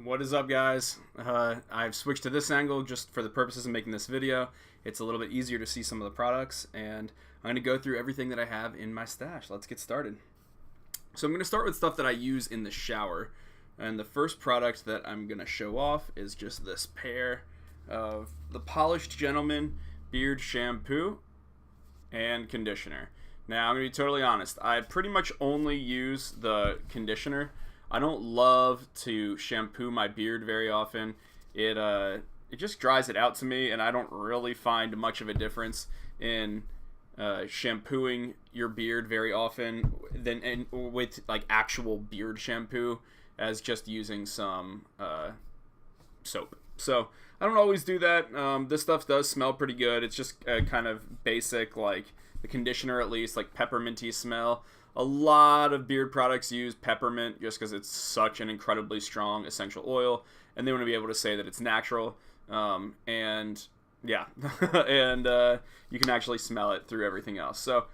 What is up, guys? I've switched to this angle just for the purposes of making this video. It's a little bit easier to see some of the products, and I'm going to go through everything that I have in my stash. Let's get started. So I'm going to start with stuff that I use in the shower, and the first product that I'm going to show off is just this pair of the Polished Gentleman Beard Shampoo and Conditioner. Now, I'm going to be totally honest. I pretty much only use the conditioner. I don't love to shampoo my beard very often. It just dries it out to me, and I don't really find much of a difference in shampooing your beard very often with like actual beard shampoo as just using some soap. So I don't always do that. This stuff does smell pretty good. It's just kind of basic, like the conditioner at least, like pepperminty smell. A lot of beard products use peppermint just because it's such an incredibly strong essential oil, and they want to be able to say that it's natural. And yeah, and you can actually smell it through everything else. So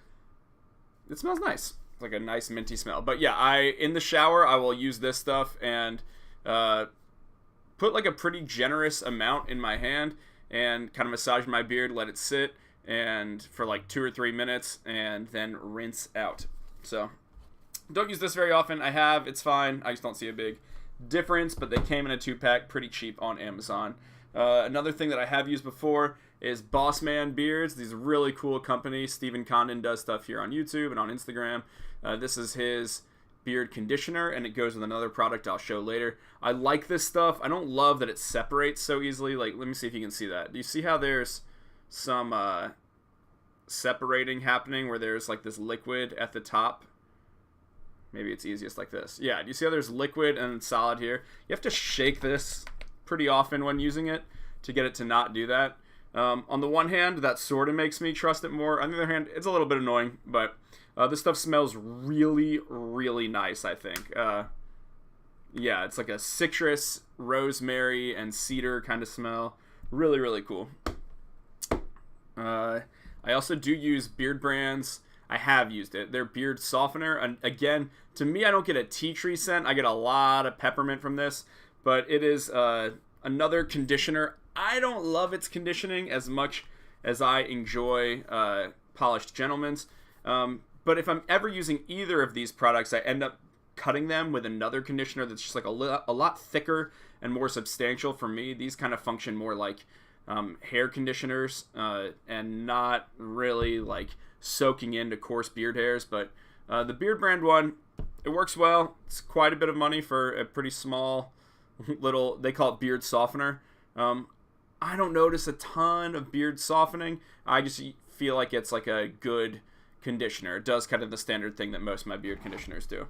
it smells nice. It's like a nice minty smell. But yeah, in the shower, I will use this stuff and put like a pretty generous amount in my hand and kind of massage my beard, let it sit, and for like 2 or 3 minutes, and then rinse out. So, don't use this very often. It's fine. I just don't see a big difference, but they came in a 2-pack, pretty cheap on Amazon. Another thing that I have used before is Bossman beards. These are really cool companies. Stephen Condon does stuff here on YouTube and on Instagram. This is his beard conditioner, and it goes with another product I'll show later. I like this stuff. I don't love that it separates so easily. Like, let me see if you can see that. Do you see how there's some separating happening where there's like this liquid at the top? Maybe it's easiest like this. Yeah, do you see how there's liquid and solid here? You have to shake this pretty often when using it to get it to not do that. On the one hand, that sort of makes me trust it more. On the other hand, it's a little bit annoying, but this stuff smells really, really nice, I think. Yeah, it's like a citrus, rosemary, and cedar kind of smell. Really, really cool. I also do use Beardbrand's. I have used it. Their beard softener. And again, to me, I don't get a tea tree scent. I get a lot of peppermint from this. But it is another conditioner. I don't love its conditioning as much as I enjoy Polished Gentleman's. But if I'm ever using either of these products, I end up cutting them with another conditioner that's just like a lot thicker and more substantial for me. These kind of function more like hair conditioners and not really like soaking into coarse beard hairs. But the Beardbrand one, it works well. It's quite a bit of money for a pretty small little, they call it beard softener. I don't notice a ton of beard softening. I just feel like it's like a good conditioner. It does kind of the standard thing that most of my beard conditioners do.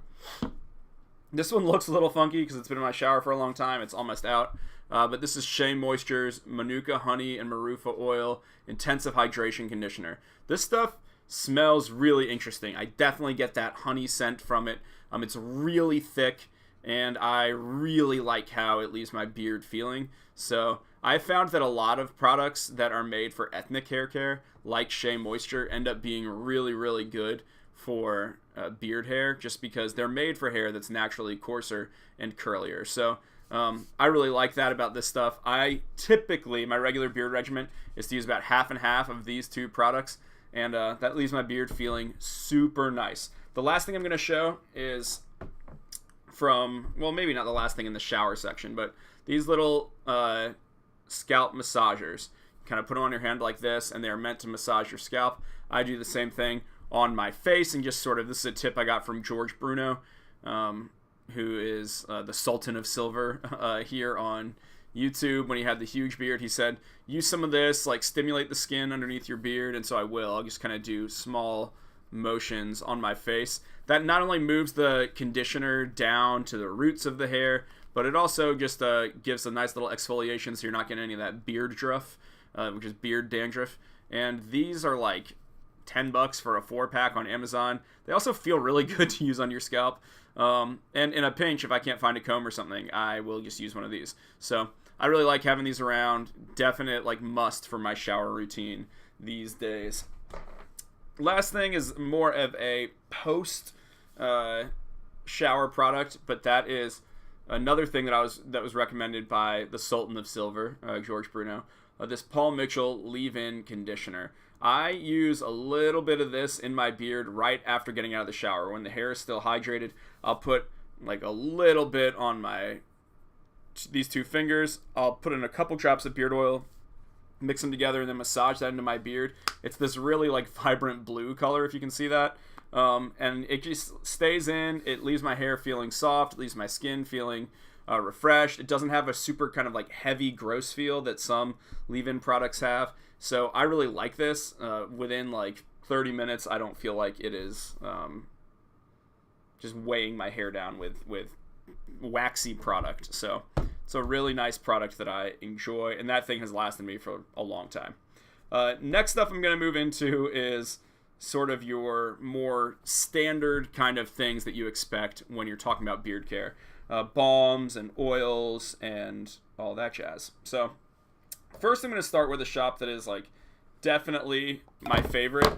This one looks a little funky because it's been in my shower for a long time. It's almost out. But this is Shea Moisture's Manuka Honey and Marufa Oil Intensive Hydration Conditioner. This stuff smells really interesting. I definitely get that honey scent from it. It's really thick, and I really like how it leaves my beard feeling. So I found that a lot of products that are made for ethnic hair care, like Shea Moisture, end up being really, really good for beard hair, just because they're made for hair that's naturally coarser and curlier. So I really like that about this stuff. I typically, my regular beard regimen is to use about half and half of these two products, and that leaves my beard feeling super nice. The last thing I'm going to show is from, well, maybe not the last thing in the shower section, but these little scalp massagers. You kind of put them on your hand like this, and they're meant to massage your scalp. I do the same thing on my face, and just sort of, this is a tip I got from George Bruno, who is the Sultan of Silver here on YouTube. When he had the huge beard, he said, use some of this, like stimulate the skin underneath your beard, and so I will. I'll just kind of do small motions on my face. That not only moves the conditioner down to the roots of the hair, but it also just gives a nice little exfoliation so you're not getting any of that beard druff, which is beard dandruff. And these are like $10 for a 4-pack on Amazon. They also feel really good to use on your scalp. And in a pinch, if I can't find a comb or something, I will just use one of these. So I really like having these around. Definite like must for my shower routine these days. Last thing is more of a post shower product, but that is another thing that was recommended by the Sultan of Silver, George Bruno, this Paul Mitchell leave-in conditioner. I use a little bit of this in my beard right after getting out of the shower. When the hair is still hydrated, I'll put like a little bit on these 2 fingers. I'll put in a couple drops of beard oil, mix them together, and then massage that into my beard. It's this really like vibrant blue color, if you can see that. And it just stays in. It leaves my hair feeling soft. It leaves my skin feeling refreshed. It doesn't have a super kind of like heavy, gross feel that some leave-in products have. So I really like this. Within like 30 minutes, I don't feel like it is just weighing my hair down with waxy product. So it's a really nice product that I enjoy, and that thing has lasted me for a long time. Next up I'm going to move into is sort of your more standard kind of things that you expect when you're talking about beard care. Balms and oils and all that jazz. So first I'm going to start with a shop that is like definitely my favorite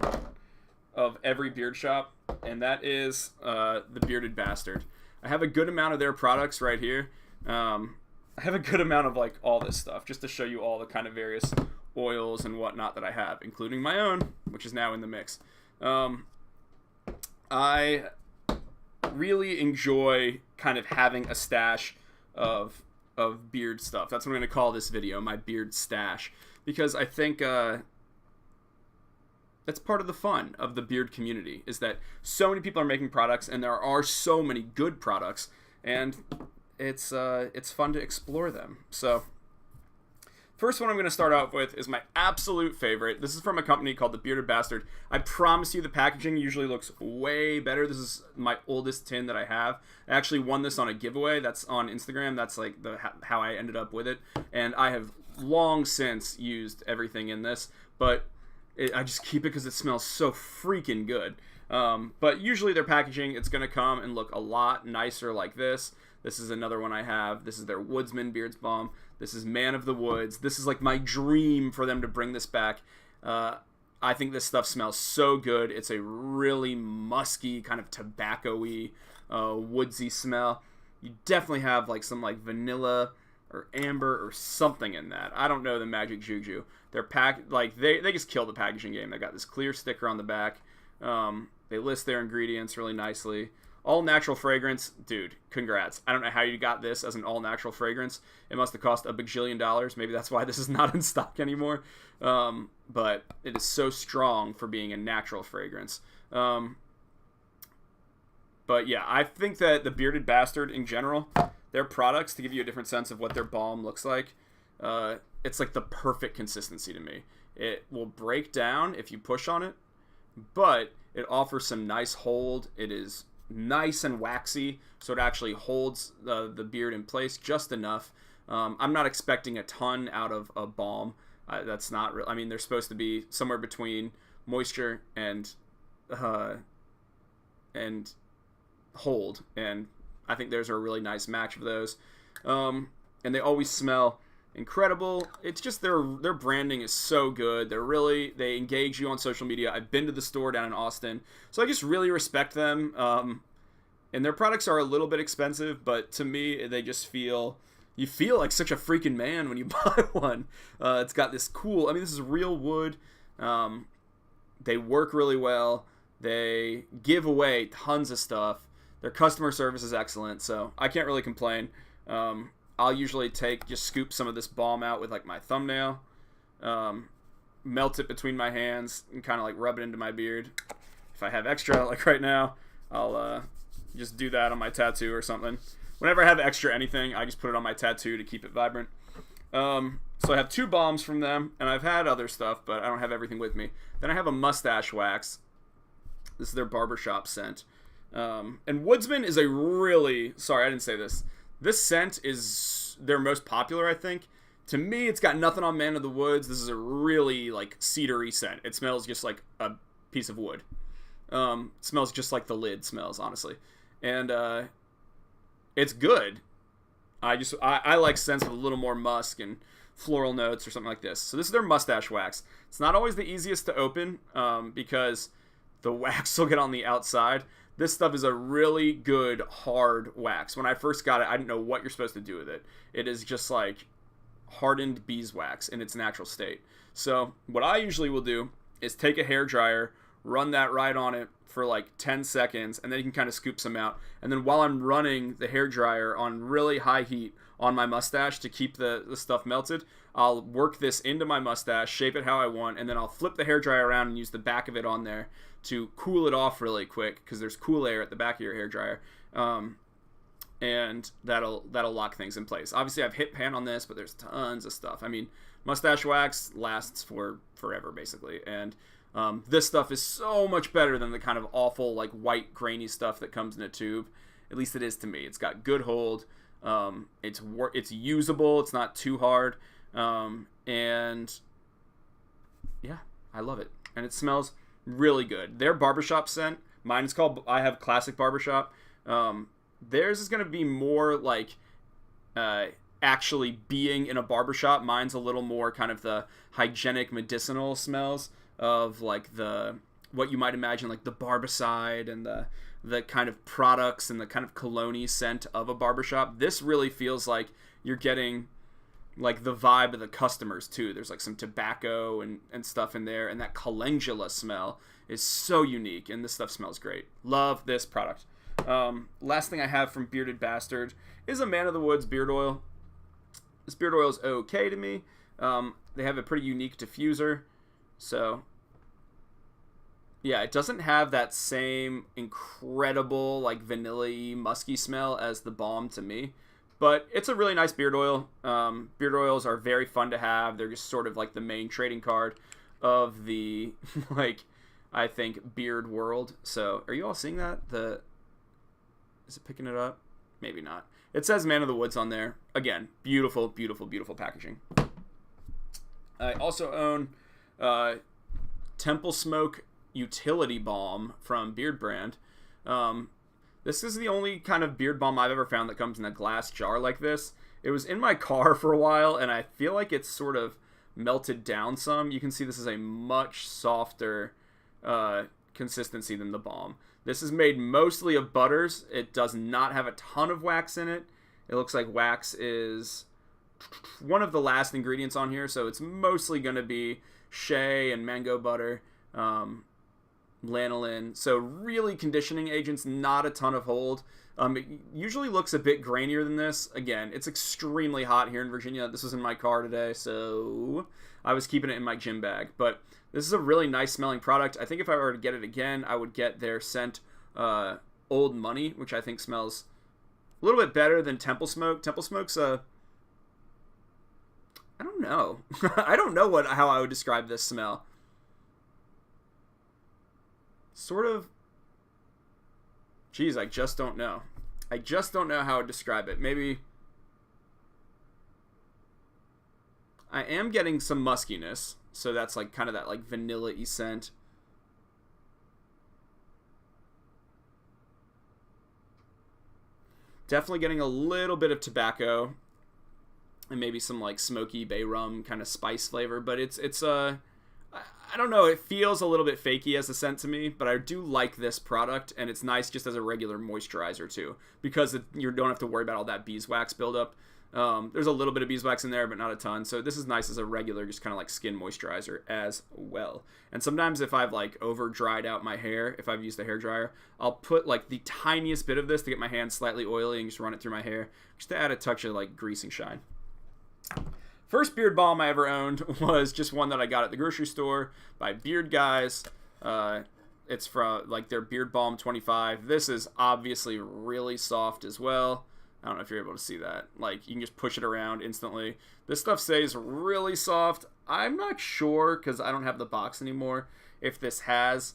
of every beard shop, and that is the Bearded Bastard. I have a good amount of their products right here. I have a good amount of like all this stuff just to show you all the kind of various oils and whatnot that I have, including my own, which is now in the mix. I really enjoy kind of having a stash of beard stuff. That's what I'm going to call this video, my beard stash, because I think that's part of the fun of the beard community, is that so many people are making products and there are so many good products, and it's fun to explore them. So first one I'm going to start out with is my absolute favorite. This is from a company called the Bearded Bastard. I promise you the packaging usually looks way better. This is my oldest tin that I have. I actually won this on a giveaway. That's on Instagram. That's like how I ended up with it. And I have long since used everything in this, but I just keep it because it smells so freaking good. But usually their packaging, it's going to come and look a lot nicer like this. This is another one I have. This is their Woodsman Beards Balm. This is Man of the Woods. This is like my dream for them to bring this back. I think this stuff smells so good. It's a really musky, kind of tobacco-y, woodsy smell. You definitely have like some like vanilla or amber or something in that. I don't know the magic juju. They're like they just kill the packaging game. They got this clear sticker on the back. They list their ingredients really nicely. All natural fragrance, dude, congrats. I don't know how you got this as an all natural fragrance. It must have cost $1 bajillion. Maybe that's why this is not in stock anymore. But it is so strong for being a natural fragrance. But yeah, I think that the Bearded Bastard in general, their products, to give you a different sense of what their balm looks like, it's like the perfect consistency to me. It will break down if you push on it, but it offers some nice hold. It is nice and waxy, so it actually holds the beard in place just enough. I'm not expecting a ton out of a balm. That's not real. I mean, they're supposed to be somewhere between moisture and hold, and I think there's a really nice match of those. And they always smell incredible. It's just their branding is so good. They engage you on social media. I've been to the store down in Austin, so I just really respect them. And their products are a little bit expensive, but to me, they just you feel like such a freaking man when you buy one. It's got this cool, this is real wood. They work really well. They give away tons of stuff. Their customer service is excellent, so I can't really complain. I'll usually just scoop some of this balm out with like my thumbnail, melt it between my hands, and kind of like rub it into my beard. If I have extra, like right now, I'll just do that on my tattoo or something. Whenever I have extra anything, I just put it on my tattoo to keep it vibrant. So I have 2 balms from them, and I've had other stuff, but I don't have everything with me. Then I have a mustache wax. This is their Barbershop scent. And Woodsman is a really... Sorry, I didn't say this. This scent is their most popular, I think. To me, it's got nothing on Man of the Woods. This is a really, like, cedary scent. It smells just like a piece of wood. It smells just like the lid smells, honestly. And it's good. I like scents with a little more musk and floral notes or something like this. So this is their mustache wax. It's not always the easiest to open because the wax will get on the outside. This stuff is a really good hard wax. When I first got it, I didn't know what you're supposed to do with it. It is just like hardened beeswax in its natural state. So what I usually will do is take a hair dryer, run that right on it for like 10 seconds, and then you can kind of scoop some out. And then while I'm running the hair dryer on really high heat on my mustache to keep the stuff melted, I'll work this into my mustache, shape it how I want, and then I'll flip the hair dryer around and use the back of it on there to cool it off really quick, because there's cool air at the back of your hair dryer. And that'll lock things in place. Obviously, I've hit pan on this, but there's tons of stuff. I mean, mustache wax lasts for forever, basically. And this stuff is so much better than the kind of awful, like, white, grainy stuff that comes in a tube. At least it is to me. It's got good hold. It's usable. It's not too hard. And yeah, I love it. And it smells really good. Their Barbershop scent, mine is called, I have Classic Barbershop. Theirs is going to be more like actually being in a barbershop. Mine's a little more kind of the hygienic medicinal smells of like what you might imagine like the barbicide and the kind of products and the kind of cologne-y scent of a barbershop. This really feels like you're getting like the vibe of the customers too. There's like some tobacco and stuff in there, and that calendula smell is so unique, and this stuff smells great. Love this product. Last thing I have from Bearded Bastard is a Man of the Woods beard oil. This beard oil is okay to me. They have a pretty unique diffuser, so yeah, it doesn't have that same incredible like vanilla-y musky smell as the Balm to me, but it's a really nice beard oil. Beard oils are very fun to have. They're just sort of like the main trading card of the like, I think, beard world. So are you all seeing that? Is it picking it up? Maybe not. It says Man of the Woods on there. Again, beautiful, beautiful, beautiful packaging. I also own Temple Smoke Utility Balm from Beardbrand. This is the only kind of beard balm I've ever found that comes in a glass jar like this. It was in my car for a while, and I feel like it's sort of melted down some. You can see this is a much softer consistency than the Balm. This is made mostly of butters. It does not have a ton of wax in it. It looks like wax is one of the last ingredients on here, so it's mostly going to be shea and mango butter, lanolin. So really conditioning agents, not a ton of hold. It usually looks a bit grainier than this. Again, it's extremely hot here in Virginia. This was in my car today, so I was keeping it in my gym bag. But this is a really nice smelling product. I think if I were to get it again, I would get their scent Old Money, which I think smells a little bit better than Temple Smoke. Temple Smoke's I don't know. I don't know how I would describe this smell. Sort of, geez, I just don't know. I just don't know how to describe it. Maybe I am getting some muskiness. So that's like kind of that like vanilla-y scent. Definitely getting a little bit of tobacco and maybe some like smoky bay rum kind of spice flavor, but it's I don't know, it feels a little bit fakey as a scent to me, but I do like this product, and it's nice just as a regular moisturizer too, because you don't have to worry about all that beeswax buildup. There's a little bit of beeswax in there, but not a ton. So this is nice as a regular, just kind of like skin moisturizer as well. And sometimes if I've like over dried out my hair, if I've used the hair dryer, I'll put like the tiniest bit of this to get my hands slightly oily and just run it through my hair, just to add a touch of like grease and shine. First beard balm I ever owned was just one that I got at the grocery store by Beard Guyz. It's from like their Beard Balm 25. This is obviously really soft as well. I don't know if you're able to see that. Like, you can just push it around instantly. This stuff stays really soft. I'm not sure, because I don't have the box anymore, if this has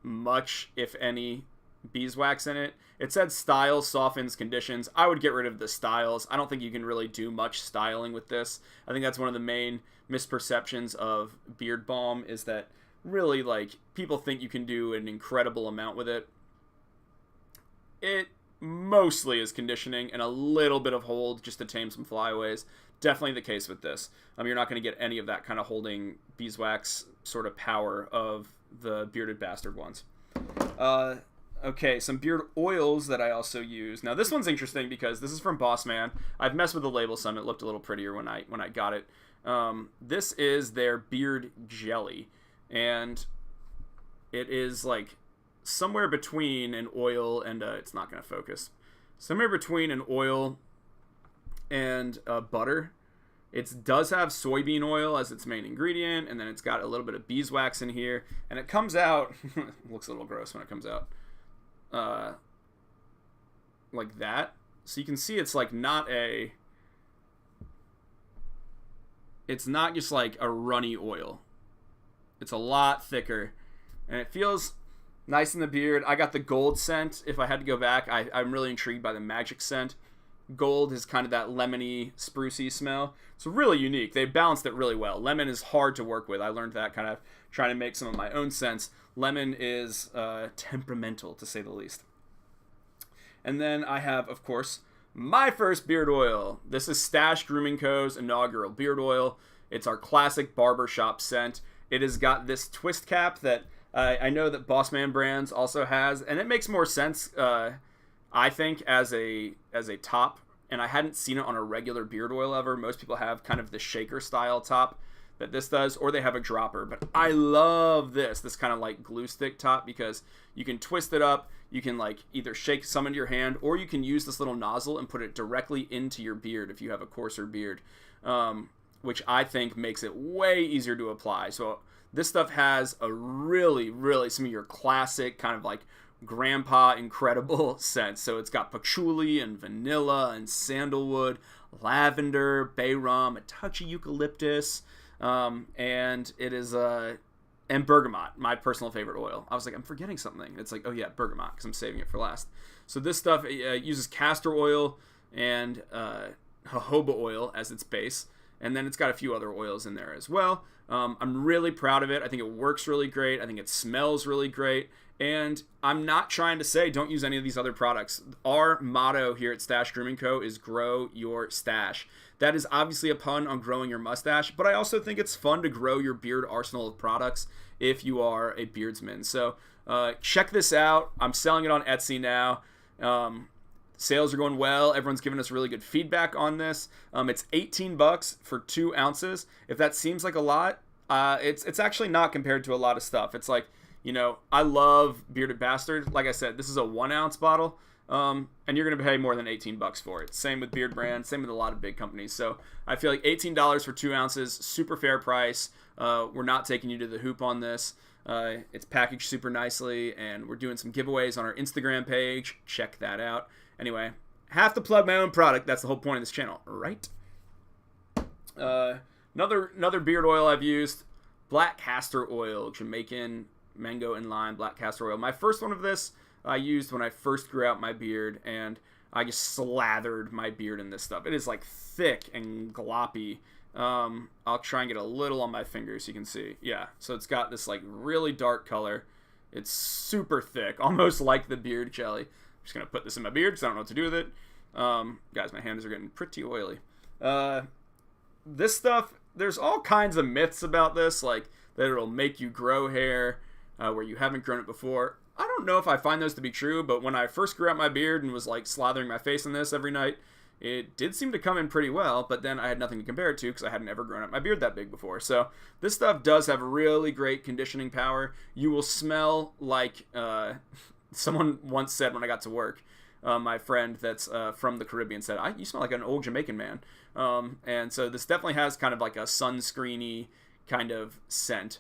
much, if any, beeswax in it. It said styles, softens, conditions. I would get rid of the styles. I don't think you can really do much styling with this. I think that's one of the main misperceptions of beard balm, is that really, like, people think you can do an incredible amount with it. It mostly is conditioning and a little bit of hold just to tame some flyaways. Definitely the case with this. You're not going to get any of that kind of holding beeswax sort of power of the Bearded Bastard ones. Okay, some beard oils that I also use. Now this one's interesting because this is from Bossman. I've messed with the label some. It looked a little prettier when I got it. This is their beard jelly, and it is like somewhere between an oil and it's not going to focus. Somewhere between an oil and butter. It does have soybean oil as its main ingredient, and then it's got a little bit of beeswax in here, and it comes out looks a little gross when it comes out like that. So you can see it's like it's not just like a runny oil. It's a lot thicker, and it feels nice in the beard. I got the gold scent. If I had to go back, I'm really intrigued by the magic scent. Gold is kind of that lemony, sprucey smell. It's really unique. They balanced it really well. Lemon is hard to work with. I learned that kind of trying to make some of my own scents. Lemon is temperamental, to say the least. And then I have, of course, my first beard oil. This is Stash Grooming Co.'s inaugural beard oil. It's our classic barbershop scent. It has got this twist cap that I know that Bossman Brands also has, and it makes more sense, I think, as a top. And I hadn't seen it on a regular beard oil ever. Most people have kind of the shaker style top that this does, or they have a dropper. But I love this kind of like glue stick top, because you can twist it up. You can like either shake some into your hand, or you can use this little nozzle and put it directly into your beard if you have a coarser beard, which I think makes it way easier to apply. So this stuff has a really, really some of your classic kind of like grandpa incredible scents. So it's got patchouli and vanilla and sandalwood, lavender, bay rum, a touch of eucalyptus, and it is and bergamot, my personal favorite oil. I was like, I'm forgetting something. It's like, oh yeah, bergamot, because I'm saving it for last. So this stuff uses castor oil and jojoba oil as its base, and then it's got a few other oils in there as well. I'm really proud of it. I think it works really great. I think it smells really great. And I'm not trying to say don't use any of these other products. Our motto here at Stash Grooming Co. is grow your stash. That is obviously a pun on growing your mustache, but I also think it's fun to grow your beard arsenal of products if you are a beardsman. So check this out. I'm selling it on Etsy now. Sales are going well. Everyone's giving us really good feedback on this. It's $18 for 2 ounces. If that seems like a lot, it's actually not compared to a lot of stuff. It's like, you know, I love Bearded Bastard. Like I said, this is a 1 ounce bottle, and you're going to pay more than $18 for it. Same with Beardbrand, same with a lot of big companies. So I feel like $18 for 2 ounces, super fair price. We're not taking you to the hoop on this. It's packaged super nicely, and we're doing some giveaways on our Instagram page. Check that out. Anyway, have to plug my own product. That's the whole point of this channel, right? Another beard oil I've used, black castor oil, Jamaican mango and lime black castor oil. My first one of this I used when I first grew out my beard, and I just slathered my beard in this stuff. It is like thick and gloppy. I'll try and get a little on my fingers so you can see. Yeah, so it's got this like really dark color. It's super thick, almost like the beard jelly. I'm just gonna put this in my beard because I don't know what to do with it. Guys, my hands are getting pretty oily. This stuff, there's all kinds of myths about this, like that it'll make you grow hair where you haven't grown it before. I don't know if I find those to be true, but when I first grew out my beard and was like slathering my face in this every night, it did seem to come in pretty well, but then I had nothing to compare it to because I hadn't ever grown out my beard that big before. So this stuff does have really great conditioning power. You will smell like someone once said when I got to work, my friend that's from the Caribbean said, you smell like an old Jamaican man. And so this definitely has kind of like a sunscreeny kind of scent.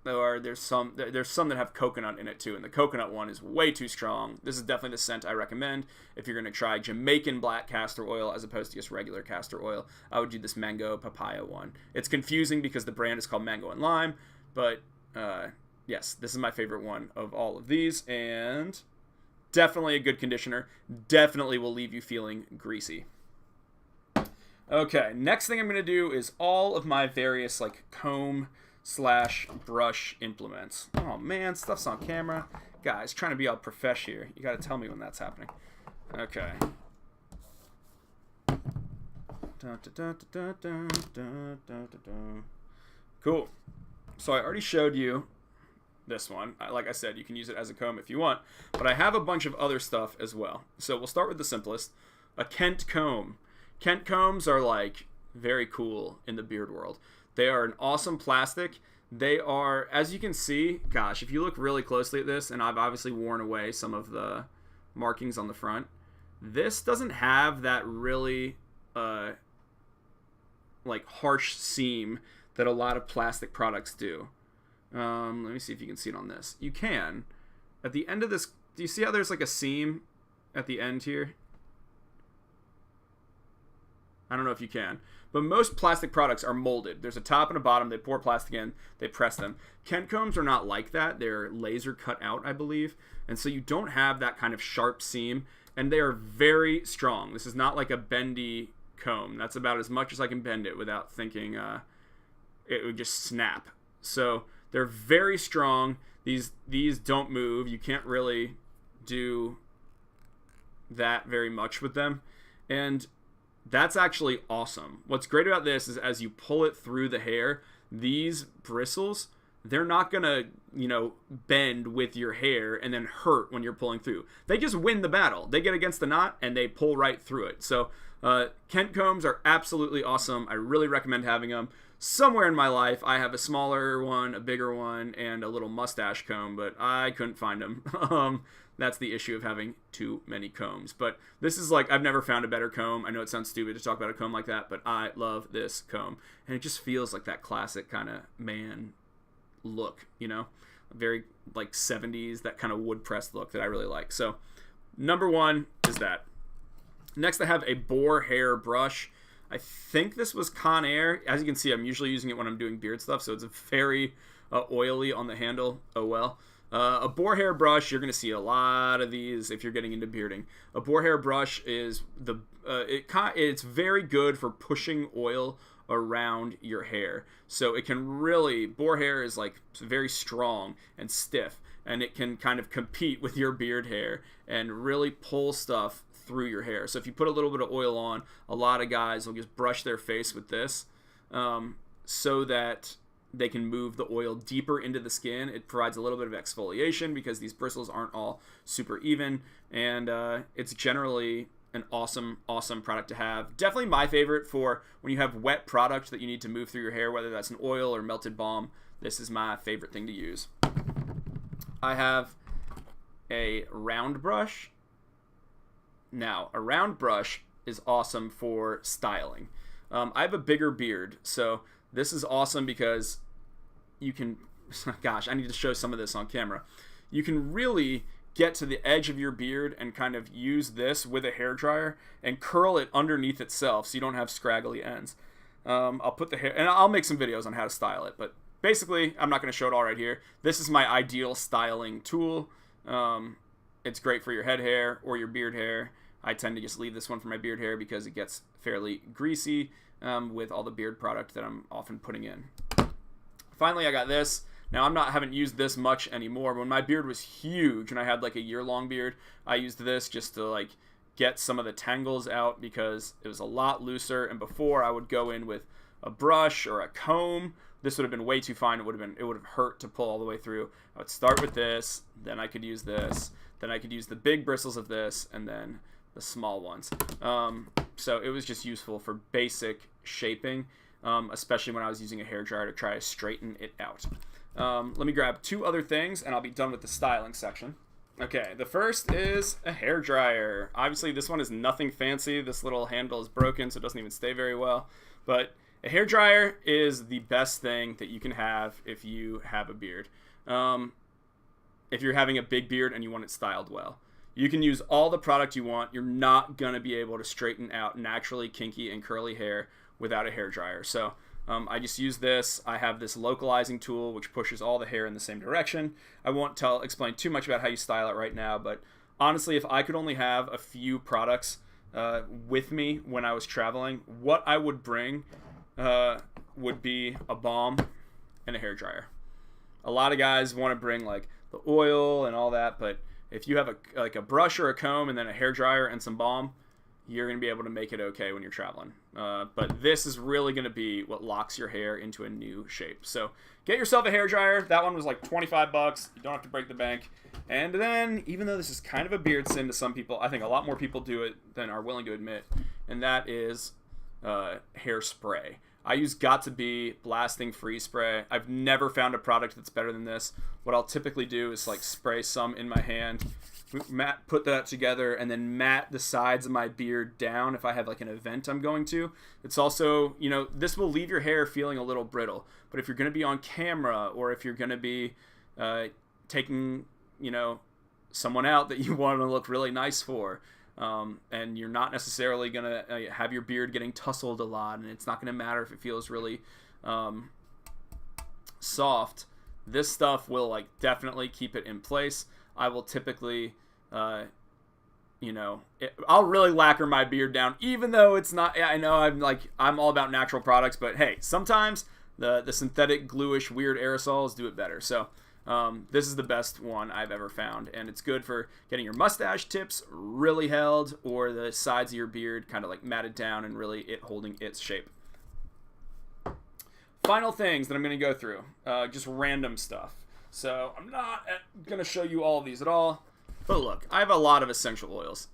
Or there's some that have coconut in it too, and the coconut one is way too strong. This is definitely the scent I recommend if you're going to try Jamaican black castor oil as opposed to just regular castor oil. I would do this mango papaya one. It's confusing because the brand is called mango and lime, but yes, this is my favorite one of all of these, and definitely a good conditioner. Definitely will leave you feeling greasy. Okay, next thing I'm going to do is all of my various like comb / brush implements. Oh man, stuff's on camera. Guys, trying to be all profesh here. You gotta tell me when that's happening. Okay. Cool. So I already showed you this one. Like I said, you can use it as a comb if you want, but I have a bunch of other stuff as well. So we'll start with the simplest, a Kent comb. Kent combs are like very cool in the beard world. They are an awesome plastic. They are, as you can see, gosh, if you look really closely at this, and I've obviously worn away some of the markings on the front, this doesn't have that really like harsh seam that a lot of plastic products do. Let me see if you can see it on this. You can. At the end of this, do you see how there's like a seam at the end here? I don't know if you can. But most plastic products are molded. There's a top and a bottom. They pour plastic in. They press them. Kent combs are not like that. They're laser cut out, I believe. And so you don't have that kind of sharp seam. And they are very strong. This is not like a bendy comb. That's about as much as I can bend it without thinking it would just snap. So they're very strong. These don't move. You can't really do that very much with them. And that's actually awesome. What's great about this is as you pull it through the hair, these bristles, they're not going to, bend with your hair and then hurt when you're pulling through. They just win the battle. They get against the knot and they pull right through it. So Kent combs are absolutely awesome. I really recommend having them. Somewhere in my life, I have a smaller one, a bigger one, and a little mustache comb, but I couldn't find them. That's the issue of having too many combs. But this is like, I've never found a better comb. I know it sounds stupid to talk about a comb like that, but I love this comb. And it just feels like that classic kind of man look, very like 70s, that kind of wood pressed look that I really like. So number one is that. Next, I have a boar hair brush. I think this was Conair. As you can see, I'm usually using it when I'm doing beard stuff, so it's very oily on the handle. Oh well. A boar hair brush, you're going to see a lot of these if you're getting into bearding. A boar hair brush is it's very good for pushing oil around your hair. So it can really, boar hair is like very strong and stiff, and it can kind of compete with your beard hair and really pull stuff through your hair. So if you put a little bit of oil on, a lot of guys will just brush their face with this so that they can move the oil deeper into the skin. It provides a little bit of exfoliation because these bristles aren't all super even, and it's generally an awesome product to have. Definitely my favorite for when you have wet product that you need to move through your hair, whether that's an oil or melted balm. This is my favorite thing to use. I have a round brush. Now, a round brush is awesome for styling. I have a bigger beard, so this is awesome because you can, gosh, I need to show some of this on camera. You can really get to the edge of your beard and kind of use this with a hairdryer and curl it underneath itself so you don't have scraggly ends. I'll put the hair, and I'll make some videos on how to style it, but basically, I'm not going to show it all right here. This is my ideal styling tool. It's great for your head hair or your beard hair. I tend to just leave this one for my beard hair because it gets fairly greasy with all the beard product that I'm often putting in. Finally, I got this. Now, haven't used this much anymore. When my beard was huge and I had like a year-long beard, I used this just to like get some of the tangles out because it was a lot looser. And before, I would go in with a brush or a comb. This would have been way too fine. It would have hurt to pull all the way through. I would start with this, then I could use this, then I could use the big bristles of this, and then the small ones. So it was just useful for basic shaping, especially when I was using a hairdryer to try to straighten it out. Let me grab two other things, and I'll be done with the styling section. Okay, the first is a hairdryer. Obviously, this one is nothing fancy. This little handle is broken, so it doesn't even stay very well. But a hairdryer is the best thing that you can have if you have a beard. If you're having a big beard and you want it styled well. You can use all the product you want. You're not going to be able to straighten out naturally kinky and curly hair without a hairdryer. So I just use this. I have this localizing tool which pushes all the hair in the same direction. I won't explain too much about how you style it right now, but honestly, if I could only have a few products with me when I was traveling, what I would bring would be a balm and a hairdryer. A lot of guys want to bring like the oil and all that, but if you have a brush or a comb and then a hairdryer and some balm, you're going to be able to make it okay when you're traveling. But this is really going to be what locks your hair into a new shape. So get yourself a hair dryer. That one was like $25. You don't have to break the bank. And then, even though this is kind of a beard sin to some people, I think a lot more people do it than are willing to admit, and that is hairspray. I use Got2b blasting free spray. I've never found a product that's better than this. What I'll typically do is like spray some in my hand, put that together, and then mat the sides of my beard down if I have like an event I'm going to. It's also, you know, this will leave your hair feeling a little brittle, but if you're going to be on camera, or if you're going to be taking, you know, someone out that you want to look really nice for, and you're not necessarily going to have your beard getting tussled a lot, and it's not going to matter if it feels really soft, this stuff will like definitely keep it in place. I will typically, you know, I'll really lacquer my beard down, even though it's not, I know I'm all about natural products, but hey, sometimes the synthetic gluish weird aerosols do it better. So this is the best one I've ever found, and it's good for getting your mustache tips really held, or the sides of your beard kind of like matted down and really it holding its shape. Final things that I'm going to go through, just random stuff. So I'm not going to show you all of these at all, but look, I have a lot of essential oils.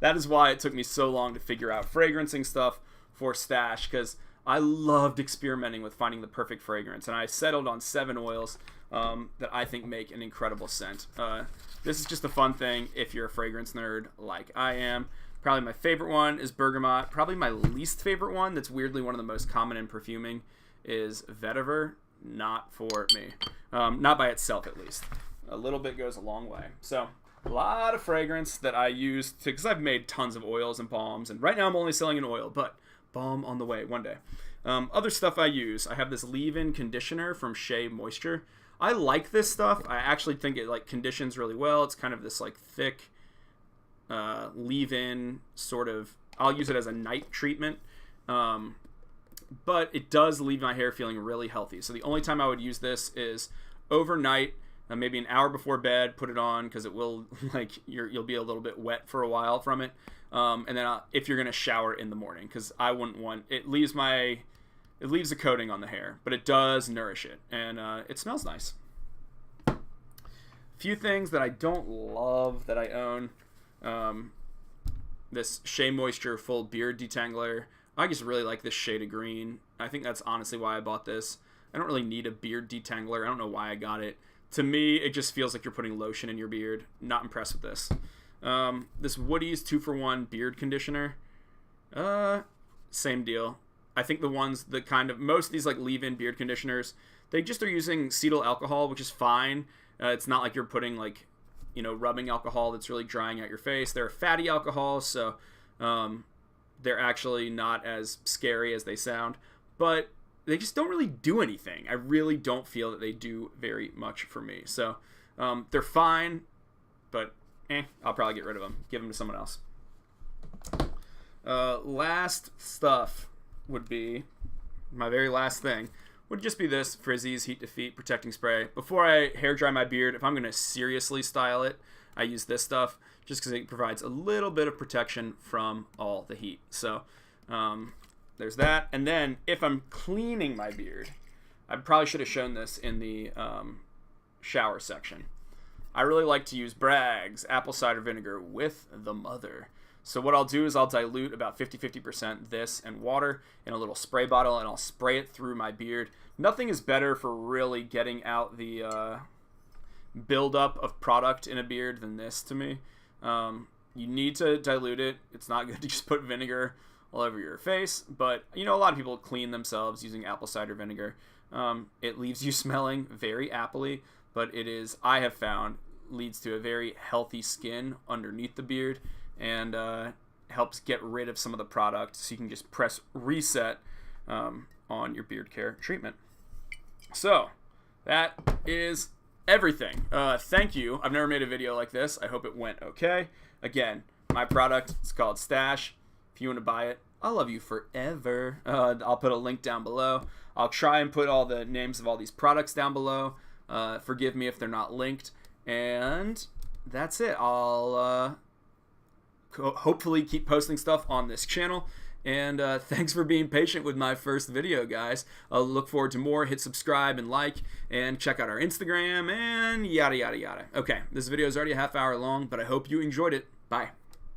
That is why it took me so long to figure out fragrancing stuff for Stash, because I loved experimenting with finding the perfect fragrance, and I settled on 7 oils that I think make an incredible scent. This is just a fun thing if you're a fragrance nerd like I am. Probably my favorite one is bergamot. Probably my least favorite one, that's weirdly one of the most common in perfuming, is vetiver. Not for me. Not by itself, at least. A little bit goes a long way. So, a lot of fragrance that I use, because I've made tons of oils and balms, and right now I'm only selling an oil, but balm on the way one day. Other stuff I use, I have this leave-in conditioner from Shea Moisture. I like this stuff. I actually think it like conditions really well. It's kind of this like thick leave-in sort of, I'll use it as a night treatment. But it does leave my hair feeling really healthy. So the only time I would use this is overnight, maybe an hour before bed, put it on, because it will, like, you'll be a little bit wet for a while from it. And then if you're going to shower in the morning, because I wouldn't want, it leaves a coating on the hair, but it does nourish it, and it smells nice. A few things that I don't love that I own. This Shea Moisture Full Beard Detangler. I just really like this shade of green. I think that's honestly why I bought this. I don't really need a beard detangler. I don't know why I got it. To me, it just feels like you're putting lotion in your beard. Not impressed with this. This Woody's 2-for-1 beard conditioner. Same deal. I think most of these like leave-in beard conditioners, they just are using cetyl alcohol, which is fine. It's not like you're putting like, you know, rubbing alcohol that's really drying out your face. They're a fatty alcohol, so they're actually not as scary as they sound, but they just don't really do anything. I really don't feel that they do very much for me. So they're fine, but I'll probably get rid of them, give them to someone else. Last stuff would be, my very last thing, would just be this Frizzy's Heat Defeat Protecting Spray. Before I hair dry my beard, if I'm going to seriously style it, I use this stuff just because it provides a little bit of protection from all the heat. So there's that. And then if I'm cleaning my beard, I probably should have shown this in the shower section. I really like to use Bragg's apple cider vinegar with the mother. So what I'll do is I'll dilute about 50% this and water in a little spray bottle, and I'll spray it through my beard. Nothing is better for really getting out the buildup of product in a beard than this to me. You need to dilute it. It's not good to just put vinegar all over your face, but you know, a lot of people clean themselves using apple cider vinegar. It leaves you smelling very appley, but it is, I have found, leads to a very healthy skin underneath the beard, and helps get rid of some of the product, so you can just press reset on your beard care treatment. So that is everything. Thank you. I've never made a video like this. I hope it went okay. Again, my product is called Stash. If you want to buy it, I'll love you forever. I'll put a link down below. I'll try and put all the names of all these products down below. Forgive me if they're not linked. And that's it. I'll hopefully keep posting stuff on this channel. And thanks for being patient with my first video, guys. I'll look forward to more. Hit subscribe and like, and check out our Instagram, and yada, yada, yada. Okay, this video is already a half hour long, but I hope you enjoyed it. Bye.